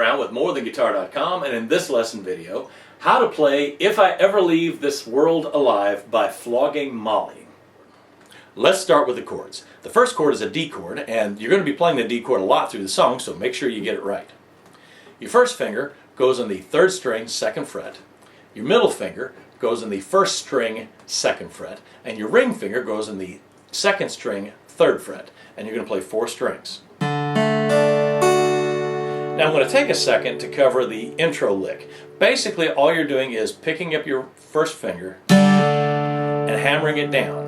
Brown with MoreThanGuitar.com, and in this lesson video, how to play If I Ever Leave This World Alive by Flogging Molly. Let's start with the chords. The first chord is a D chord, and you're going to be playing the D chord a lot through the song, so make sure you get it right. Your first finger goes on the 3rd string, 2nd fret. Your middle finger goes on the 1st string, 2nd fret, and your ring finger goes on the 2nd string, 3rd fret, and you're going to play 4 strings. Now I'm going to take a second to cover the intro lick. Basically all you're doing is picking up your first finger and hammering it down.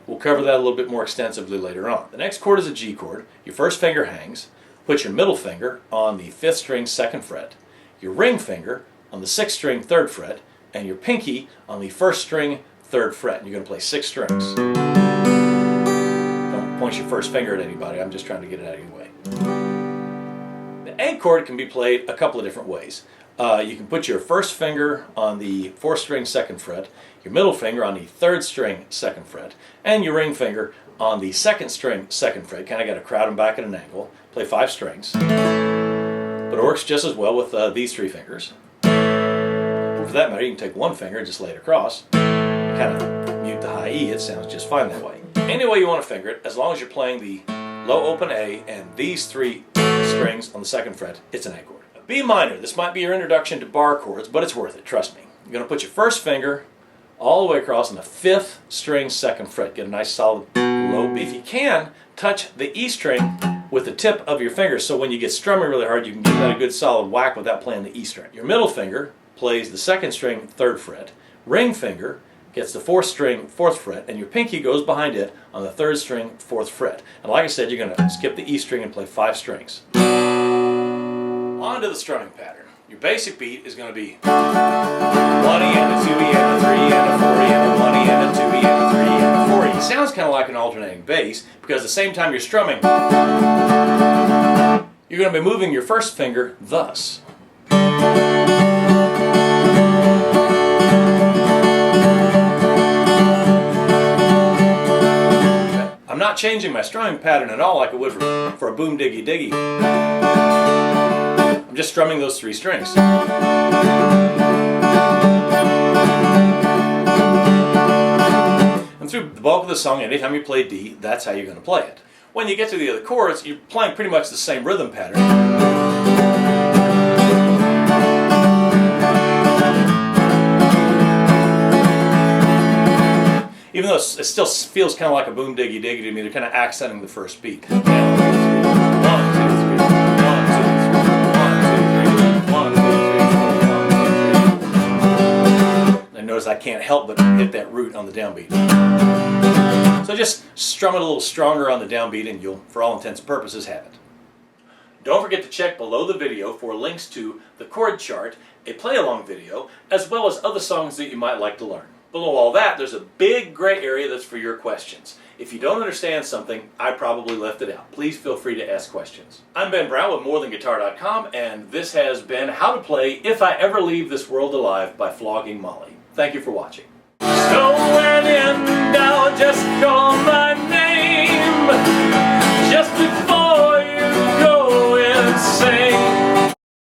We'll cover that a little bit more extensively later on. The next chord is a G chord. Your first finger hangs. Put your middle finger on the 5th string, 2nd fret, your ring finger on the 6th string, 3rd fret, and your pinky on the 1st string, 3rd fret. And you're going to play 6 strings. Don't point your first finger at anybody, I'm just trying to get it out of your way. The A chord can be played a couple of different ways. You can put your first finger on the 4th string, 2nd fret, your middle finger on the 3rd string, 2nd fret, and your ring finger on the 2nd string, 2nd fret. Kind of got to crowd them back at an angle. Play 5 strings. But it works just as well with these 3 fingers. And for that matter, you can take one finger and just lay it across. Kind of mute the high E, it sounds just fine that way. Any way you want to finger it, as long as you're playing the low open A and these 3 strings on the 2nd fret, it's an A chord. A B minor, this might be your introduction to bar chords, but it's worth it, trust me. You're going to put your first finger all the way across on the 5th string, 2nd fret. Get a nice solid low B. If you can, touch the E string with the tip of your finger, so when you get strumming really hard, you can give that a good solid whack without playing the E string. Your middle finger plays the 2nd string, 3rd fret. Ring finger gets the 4th string, 4th fret, and your pinky goes behind it on the 3rd string, 4th fret. And like I said, you're going to skip the E string and play 5 strings. On to the strumming pattern. Your basic beat is going to be 1 E and a 2 E and a 3 E and a 4 E and a 1 E and a 2 E and a 3 E and a 4 E. It sounds kind of like an alternating bass because at the same time you're strumming, you're going to be moving your first finger thus. I'm not changing my strumming pattern at all like I would for a boom diggy diggy. I'm just strumming those 3 strings. And through the bulk of the song, anytime you play D, that's how you're going to play it. When you get to the other chords, you're playing pretty much the same rhythm pattern. Even though it still feels kind of like a boom diggy diggy to me, they're kind of accenting the first beat. 1, 2, 3, 1, 2, 3, 1, 2, 3, 1, 2, 3, 1, 2, 3. And notice I can't help but hit that root on the downbeat. So just strum it a little stronger on the downbeat and you'll, for all intents and purposes, have it. Don't forget to check below the video for links to the chord chart, a play-along video, as well as other songs that you might like to learn. Below all that, there's a big gray area that's for your questions. If you don't understand something, I probably left it out. Please feel free to ask questions. I'm Ben Brown with MoreThanGuitar.com, and this has been How to Play If I Ever Leave This World Alive by Flogging Molly. Thank you for watching. So when in doubt, just call my